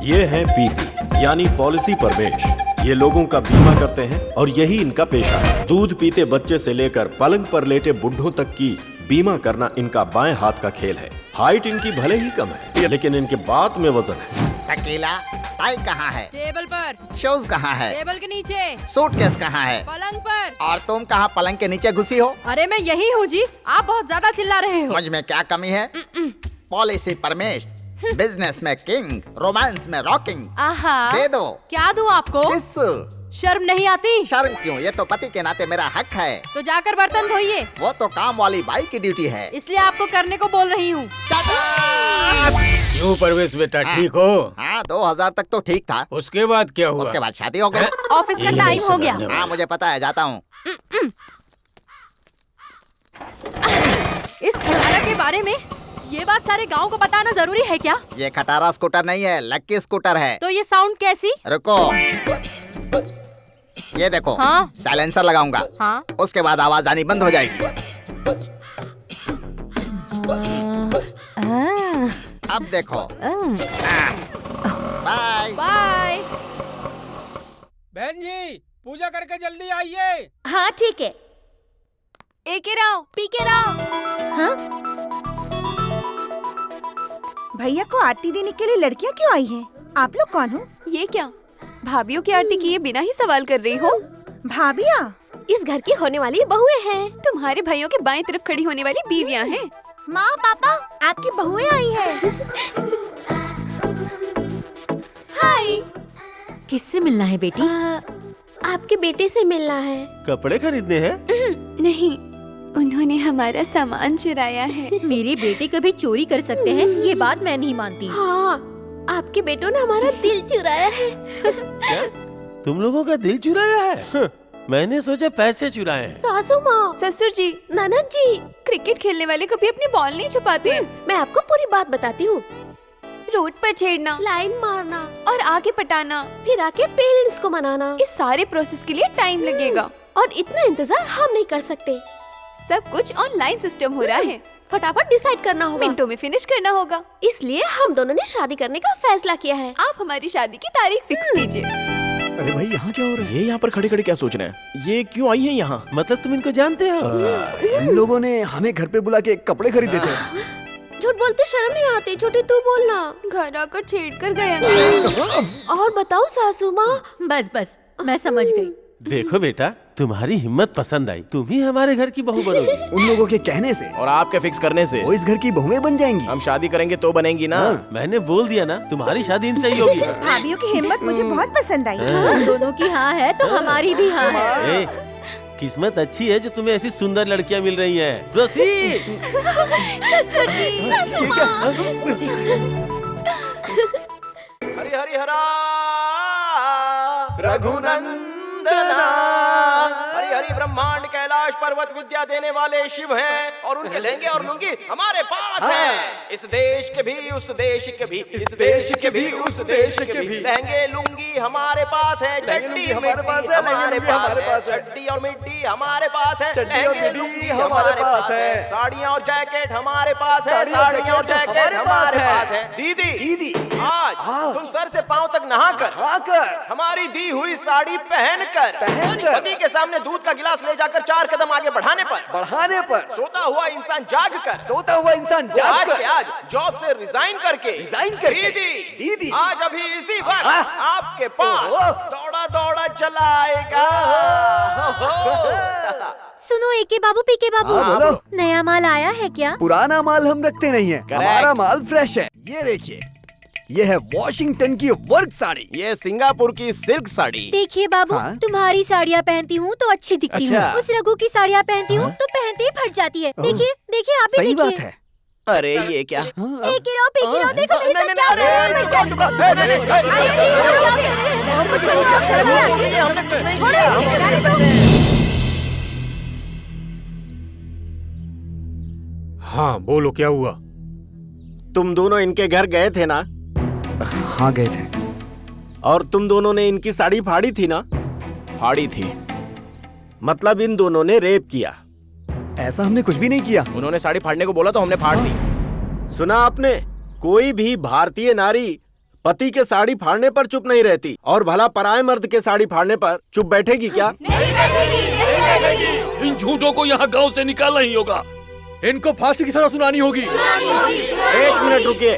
ये है पीपी यानी पॉलिसी परमेश। ये लोगों का बीमा करते हैं और यही इनका पेशा है। दूध पीते बच्चे से लेकर पलंग पर लेटे बुढ़ों तक की बीमा करना इनका बाएं हाथ का खेल है। हाइट इनकी भले ही कम है लेकिन इनके बात में वजन है। टकीला, टाई कहाँ है? टेबल पर। शूज कहाँ है? टेबल के नीचे। सूटकेस कहाँ है? पलंग पर। और तुम कहाँ पलंग के नीचे घुसी हो? अरे मैं यही हूँ जी, आप बहुत ज्यादा चिल्ला रहे हो। मुझ में क्या कमी है? पॉलिसी परमेश, बिजनेस में किंग, रोमांस में रॉकिंग। आहा, दे दो। क्या दूँ आपको? किस? शर्म नहीं आती? शर्म क्यों? ये तो पति के नाते मेरा हक है। तो जाकर बर्तन धोइए। वो तो काम वाली बाई की ड्यूटी है। इसलिए आपको करने को बोल रही हूँ। क्यों परवेश बेटा, ठीक हो? हाँ, 2000 तक तो ठीक था। उसके बाद क्या हुआ? उसके बाद शादी हो गई। ऑफिस का टाइम हो गया। हाँ मुझे पता है, जाता हूँ। इस खटारा के बारे में ये बात सारे गांव को बताना जरूरी है क्या? ये खटारा स्कूटर नहीं है, लक्की स्कूटर है। तो ये साउंड कैसी? रुको, ये देखो। हाँ? साइलेंसर लगाऊंगा। हाँ? उसके बाद आवाज आनी बंद हो जाएगी। अब देखो। Bye bye. बहन जी, पूजा करके जल्दी आइए। हाँ ठीक है। एक ही राव, पी के राव। हाँ? भैया को आरती देने के लिए लड़कियाँ क्यों आई हैं? आप लोग कौन हो? ये क्या भाभियों की आरती किए बिना ही सवाल कर रही हो? भाभिया? इस घर की होने वाली बहुएं हैं। तुम्हारे भाइयों के बाएं तरफ खड़ी होने वाली बीवियां हैं। माँ पापा, आपकी बहुएं आई हैं। हाय। किससे मिलना है बेटी? आपके बेटे से मिलना है। कपड़े खरीदने हैं? नहीं, उन्होंने हमारा सामान चुराया है। मेरे बेटे कभी चोरी कर सकते हैं, ये बात मैं नहीं मानती। हाँ, आपके बेटों ने हमारा दिल चुराया है। क्या? तुम लोगों का दिल चुराया है? मैंने सोचा पैसे चुराए हैं। सासू माँ, ससुर जी, ननद जी, क्रिकेट खेलने वाले कभी अपनी बॉल नहीं छुपाते। मैं आपको पूरी बात बताती हूँ। रोड पर छेड़ना, लाइन मारना और आगे पटाना, फिर आके पेरेंट्स को मनाना, इस सारे प्रोसेस के लिए टाइम लगेगा और इतना इंतजार हम नहीं कर सकते। सब कुछ ऑनलाइन सिस्टम हो रहा है। फटाफट डिसाइड करना होगा, मिनटों में फिनिश करना होगा। इसलिए हम दोनों ने शादी करने का फैसला किया है। आप हमारी शादी की तारीख फिक्स कीजिए। अरे भाई, यहाँ क्या हो रहा है? ये यहाँ पर खड़े खड़े क्या सोच रहे हैं? ये क्यों आई है यहाँ? मतलब तुम इनको जानते हो? इन लोगों ने हमें घर पे बुला के कपड़े खरीदे थे। झूठ बोलते शर्म नहीं आती? छोटे तू बोलना। घर आकर छेड़ कर गया। और बताओ सासू माँ। बस बस, मैं समझ गई। देखो बेटा, तुम्हारी हिम्मत पसंद आई। तुम ही हमारे घर की बहू बनोगी। उन लोगों के कहने से और आपके फिक्स करने से वो इस घर की बहुएं बन जाएंगी। हम शादी करेंगे तो बनेंगी ना। मैंने बोल दिया ना, तुम्हारी शादी इनसे ही होगी। भाभियों की हिम्मत मुझे बहुत पसंद आई। तुम दोनों की हाँ है तो हमारी भी हाँ है। किस्मत अच्छी है जो तुम्हें ऐसी सुंदर लड़कियां मिल रही हैं। प्रोसीड। हरि हरि हरा रघुनंदना। हरि हरि ब्रह्मांड कैलाश पर्वत विद्या देने वाले शिव हैं और उनके लहंगे और लुंगी हमारे पास है। इस देश के भी उस देश के भी, इस देश के भी उस देश के भी लहंगे लुंगी हमारे पास है। चड्डी हमारे पास है, हमारे पास है। चड्डी और मिड्डी हमारे पास है, लहंगे लुंगी हमारे पास है। साड़ियाँ और जैकेट हमारे पास है, साड़ियाँ और जैकेट हमारे पास है। दीदी आज तुम सर से पांव तक नहाकर हमारी दी हुई साड़ी पहनकर पति के सामने दूध का गिलास ले जाकर 4 कदम आगे बढ़ाने पर सोता हुआ इंसान जाग कर आज जॉब से रिजाइन करके दीदी आज अभी इसी वक्त आपके पास दौड़ा चला आएगा। सुनो एके बाबू, पीके बाबू, नया माल आया है क्या? पुराना माल हम रखते नहीं है, हमारा माल फ्रेश है। ये देखिए, ये है वॉशिंगटन की वर्क साड़ी, ये सिंगापुर की सिल्क साड़ी। देखिए बाबू, तुम्हारी साड़ियाँ पहनती हूँ तो अच्छी दिखती हूँ। उस रघु की साड़ियाँ पहनती हूँ तो पहनते ही फट जाती है। देखिए देखिए, आप ही सही देखिए। बात है। अरे ये क्या? एक ही रहो, पीके रहो, देखो मेरे साथ क्या हो रहा है। हाँ बोलो, क्या हुआ? तुम दोनों इनके घर गए थे ना? हाँ गए थे। और तुम दोनों ने इनकी साड़ी फाड़ी थी ना? फाड़ी थी, मतलब इन दोनों ने रेप किया। ऐसा हमने कुछ भी नहीं किया। उन्होंने साड़ी फाड़ने को बोला तो हमने फाड़ दी। सुना आपने? कोई भी भारतीय नारी पति के साड़ी फाड़ने पर चुप नहीं रहती, और भला पराये मर्द के साड़ी फाड़ने पर चुप बैठेगी क्या? इन झूठों को यहाँ गांव से निकालना ही होगा। इनको फांसी की सजा सुनानी होगी। 1 मिनट रुकिए।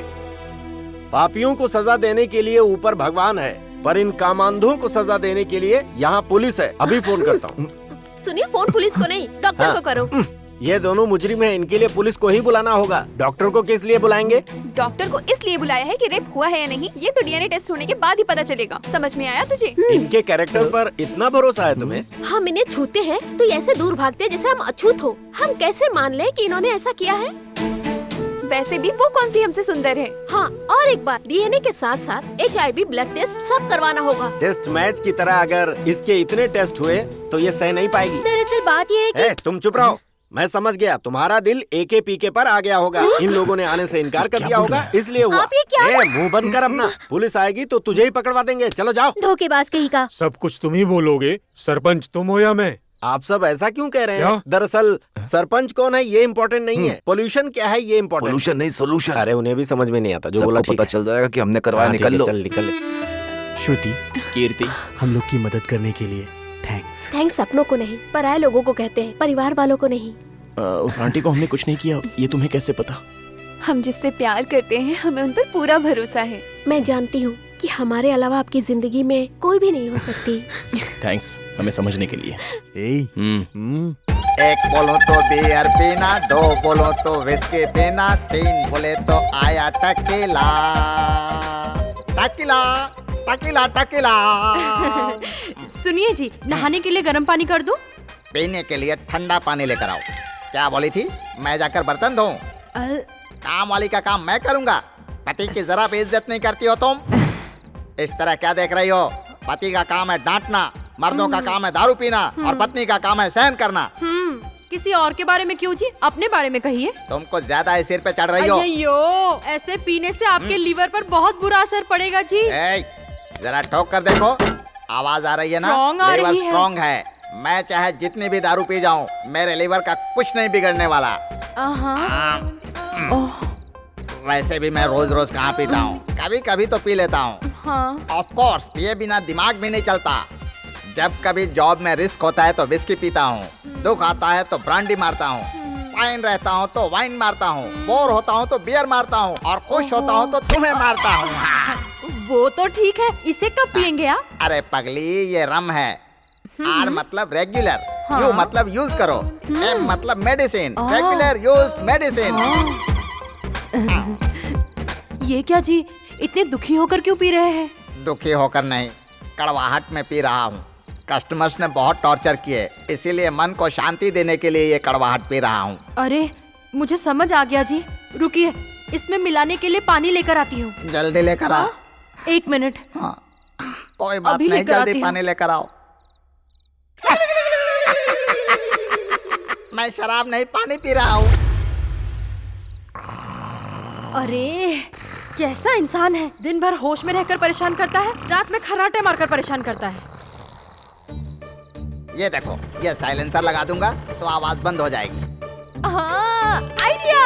पापियों को सजा देने के लिए ऊपर भगवान है, पर इन कामांधों को सजा देने के लिए यहाँ पुलिस है। अभी फोन करता हूँ। सुनिए, फोन पुलिस को नहीं, डॉक्टर हाँ। को करो। ये दोनों मुजरिम हैं, इनके लिए पुलिस को ही बुलाना होगा। डॉक्टर को किस लिए बुलाएंगे? डॉक्टर को इसलिए बुलाया है कि रेप हुआ है या नहीं ये तो डीएनए टेस्ट होने के बाद ही पता चलेगा। समझ में आया तुझे? इनके कैरेक्टर पर इतना भरोसा है तुम्हें? हम इन्हें छूते हैं तो ये ऐसे दूर भागते हैं जैसे हम अछूत हो। हम कैसे मान लें कि इन्होंने ऐसा किया है? वैसे भी वो कौन सी हमसे सुंदर है? हाँ, और एक बात, डीएनए के साथ साथ HIV ब्लड टेस्ट सब करवाना होगा। टेस्ट मैच की तरह अगर इसके इतने टेस्ट हुए तो ये सह नहीं पाएगी। दरअसल बात ये है कि तुम चुप रहो। मैं समझ गया, तुम्हारा दिल AK PK पर आ गया होगा। इन लोगों ने आने से इनकार कर दिया होगा, इसलिए हुआ। आप ये क्या मुंह बंद कर अपना। पुलिस आएगी तो तुझे ही पकड़वा देंगे। चलो जाओ। धोखेबाज कहीं का। सब कुछ तुम ही बोलोगे, सरपंच तुम हो या मैं? आप सब ऐसा क्यों कह रहे हैं? क्या? दरअसल सरपंच कौन है ये इम्पोर्टेंट नहीं है, पोल्यूशन क्या है ये इम्पोर्टेंट। पोल्यूशन नहीं, सोल्यूशन। अरे उन्हें भी समझ में नहीं आता, जो सबको बोला पता चल जाएगा कि हमने करवाया। निकल लो। चल निकल। श्रुति, कीर्ति, हम लोग की मदद करने के लिए थैंक्स। थैंक्स अपनों को नहीं, पराये लोगों को कहते हैं, परिवार वालों को नहीं। उस आंटी को हमने कुछ नहीं किया, ये तुम्हें कैसे पता? हम जिससे प्यार करते हैं हमें उन पर पूरा भरोसा है। मैं जानती हूँ कि हमारे अलावा आपकी जिंदगी में कोई भी नहीं हो सकती। थैंक्स हमें समझने के लिए। एक बोलो तो बियर पीना, 2 बोलो तो विस्की पीना, 3 बोले तो आया टकीला टकीला टकीला टकीला। सुनिए जी, नहाने के लिए गर्म पानी कर दूं? पीने के लिए ठंडा पानी लेकर आओ। क्या बोली थी? मैं जाकर बर्तन धोऊं? काम वाली का काम मैं करूंगा। पति की जरा भी इज्जत नहीं करती हो तुम। इस तरह क्या देख रही हो? पति का काम है डांटना, मर्दों का काम है दारू पीना, और पत्नी का काम है सहन करना। किसी और के बारे में क्यों जी? अपने बारे में कहिए। तुम कुछ ज्यादा ही सिर पे चढ़ रही हो। अय्यो, ऐसे पीने से आपके लीवर पर बहुत बुरा असर पड़ेगा जी। जरा ठोक कर देखो, आवाज आ रही है ना? Strong आ लीवर रही है। स्ट्रॉन्ग है। मैं चाहे जितनी भी दारू पी जाऊं, मेरे लीवर का कुछ नहीं बिगड़ने वाला। वैसे भी मैं रोज रोज कहाँ पीता हूँ, कभी कभी तो पी लेता हूँ। ऑफ कोर्स पिए बिना दिमाग भी नहीं चलता। जब कभी जॉब में रिस्क होता है तो विस्की पीता हूँ, दुख आता है तो ब्रांडी मारता हूँ, फाइन रहता हूँ तो वाइन मारता हूँ, बोर होता हूँ तो बियर मारता हूँ, और खुश होता हूँ तो तुम्हें मारता हूँ। वो तो ठीक है, इसे कब पियेंगे आप? अरे पगली, ये रम है। R मतलब रेगुलर, U मतलब यूज करो, M मतलब मेडिसिन, रेगुलर यूज मेडिसिन। ये क्या जी, इतने दुखी होकर क्यों पी रहे हैं? दुखी होकर नहीं, कड़वाहट में पी रहा हूँ। कस्टमर्स ने बहुत टॉर्चर किए, इसीलिए मन को शांति देने के लिए ये कड़वाहट पी रहा हूँ। अरे मुझे समझ आ गया जी, रुकिए, इसमें मिलाने के लिए पानी लेकर आती हूँ। जल्दी लेकर आओ। 1 मिनट। हाँ, कोई बात अभी नहीं, लेकर आती जल्दी हूँ। पानी लेकर आओ। मैं शराब नहीं, पानी पी रहा हूँ। अरे कैसा इंसान है, दिन भर होश में रहकर परेशान करता है, रात में खर्राटे मारकर परेशान करता है। ये देखो, ये साइलेंसर लगा दूंगा तो आवाज बंद हो जाएगी। हाँ, आइडिया।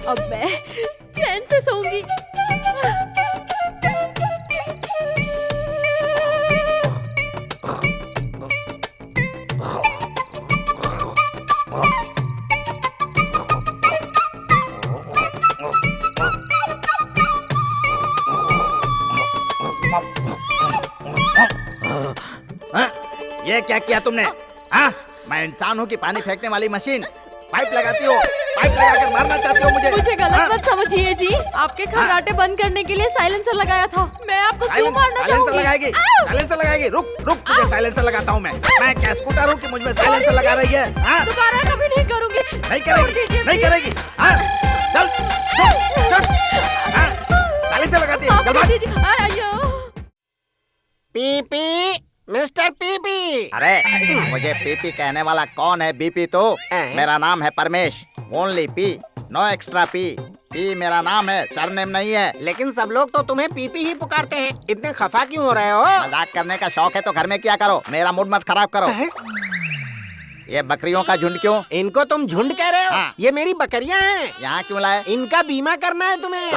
अब मैं चैन से सोऊंगी। ये क्या किया तुमने? हाँ? मैं इंसान हूँ कि पानी फेंकने वाली मशीन? पाइप लगाती हो, पाइप लगाकर मारना चाहती हो मुझे? मुझे गलत हाँ? मत समझिए जी, आपके खर्राटे बंद करने के लिए साइलेंसर लगाया था। मैं आपको क्यों मारना चाहूंगी? लगाएगी, साइलेंसर लगाएगी। रुक रुक, तुझे साइलेंसर लगाता हूँ मैं। मैं क्या स्कूटर हूँ कि मुझ में साइलेंसर लगा रही है? हाँ? दोबारा कभी नहीं करूंगी। नहीं करेगी, नहीं करेगी। हाँ? चल, चल, हाँ? साइलेंसर लगाती है, चल भाग। PP, mister PP. अरे मुझे पीपी कहने वाला कौन है? बीपी तो मेरा नाम है Paramesh. Only P, no extra P. P मेरा नाम है, सरनेम नहीं है। लेकिन सब लोग तो तुम्हें पीपी ही पुकारते हैं, इतने खफा क्यों हो रहे हो? मजाक करने का शौक है तो घर में क्या करो, मेरा मूड मत खराब करो। ये बकरियों का झुंड क्यों? इनको तुम झुंड कह रहे हो? हाँ। ये मेरी बकरियां हैं। यहाँ क्यों लाए? इनका बीमा करना है तुम्हें।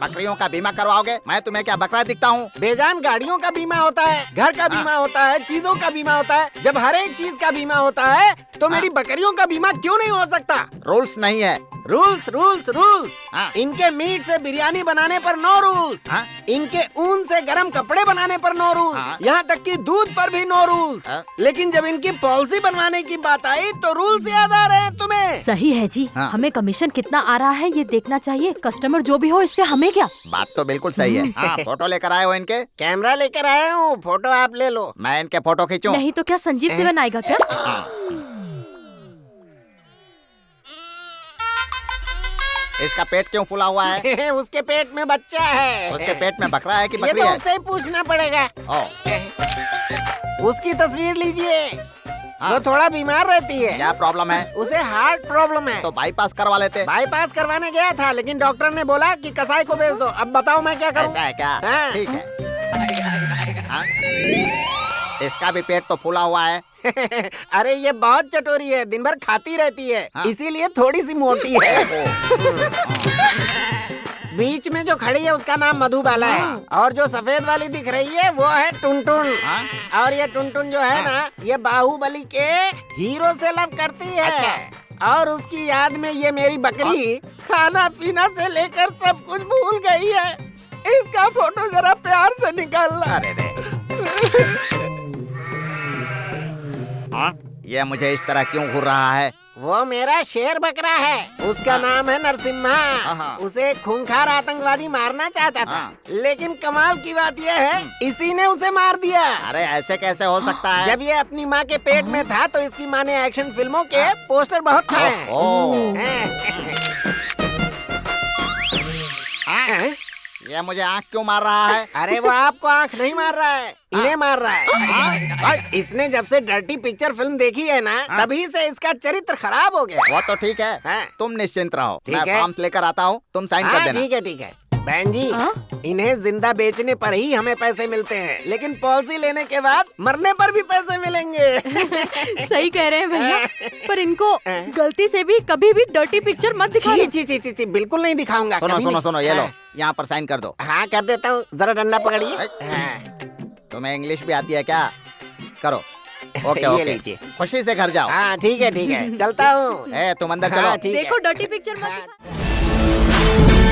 बकरियों का बीमा करवाओगे? मैं तुम्हें क्या बकरा दिखता हूँ? बेजान गाड़ियों का बीमा होता है, घर का बीमा होता है, चीजों का बीमा होता है। जब हर एक चीज का बीमा होता है तो मेरी बकरियों का बीमा क्यों नहीं हो सकता? रूल्स नहीं है। Rules rules rules. हाँ। इनके मीट से बिरयानी बनाने पर नो रूल्स। हाँ। इनके ऊन से गरम कपड़े बनाने पर नो रूल्स। हाँ। यहाँ तक कि दूध पर भी नो रूल्स। हाँ। लेकिन जब इनकी पॉलिसी बनवाने की बात आई तो रूल्स याद आ रहे हैं तुम्हें। सही है जी। हाँ। हमें कमीशन कितना आ रहा है ये देखना चाहिए। कस्टमर जो भी हो इससे हमें क्या। बात तो बिल्कुल सही है। हाँ, फोटो लेकर आए हो इनके? कैमरा लेकर आया हूँ, फोटो आप ले लो। मैं इनके फोटो खींचूं? नहीं तो क्या संजीव से बनाएगा क्या? इसका पेट क्यों फूला हुआ है? उसके पेट में बच्चा है। उसके पेट में बकरा है कि ये बकरी तो है? उससे ही पूछना पड़ेगा। उसकी तस्वीर लीजिए। वो थोड़ा बीमार रहती है। क्या प्रॉब्लम है? उसे हार्ट प्रॉब्लम है। तो बाईपास करवा लेते। बाईपास करवाने गया था लेकिन डॉक्टर ने बोला कि कसाई को भेज दो। अब बताओ मैं क्या करूं? ऐसा है क्या? हाँ। ठीक है। हाँ? इसका भी पेट तो फूला हुआ है। अरे ये बहुत चटोरी है, दिन भर खाती रहती है। हाँ? इसीलिए थोड़ी सी मोटी है। बीच में जो खड़ी है उसका नाम मधुबाला है और जो सफेद वाली दिख रही है वो है टुनटुन। और ये टुनटुन जो है ना, ये बाहुबली के हीरो से लव करती है। अच्छा। और उसकी याद में ये मेरी बकरी खाना पीना से लेकर सब कुछ भूल गई है। इसका फोटो जरा प्यार से निकालना। अरे रे। ये मुझे इस तरह क्यों घूर रहा है? वो मेरा शेर बकरा है, उसका नाम है नरसिम्हा। उसे एक खूंखार आतंकवादी मारना चाहता था, लेकिन कमाल की बात यह है इसी ने उसे मार दिया। अरे ऐसे कैसे हो सकता है? जब ये अपनी माँ के पेट में था तो इसकी माँ ने एक्शन फिल्मों के पोस्टर बहुत खाए। ये मुझे आँख क्यों मार रहा है? अरे वो आपको आँख नहीं मार रहा है, इन्हें मार रहा है। इसने जब से डर्टी पिक्चर फिल्म देखी है ना, तभी से इसका चरित्र खराब हो गया। वो तो ठीक है, तुम निश्चिंत रहो। मैं है? फॉर्म्स लेकर आता हूँ, तुम साइन कर देना। ठीक है ठीक है। बहन जी, इन्हें जिंदा बेचने पर ही हमें पैसे मिलते हैं, लेकिन पॉलिसी लेने के बाद मरने पर भी पैसे मिलेंगे। सही कह रहे हैं भैया, पर इनको गलती से भी कभी भी डर्टी पिक्चर मत दिखाना। ची, बिल्कुल नहीं दिखाऊंगा। सुनो, ये लो, यहाँ पर साइन कर दो। हाँ कर देता हूँ, जरा डंडा पकड़िए। तुम्हें इंग्लिश भी आती है क्या? करो। ओके ये ओके, लीजिए। खुशी से घर जाओ। हाँ ठीक है, चलता हूँ। तुम अंदर चलो। ठीक है। देखो डर्टी पिक्चर मत दिखा।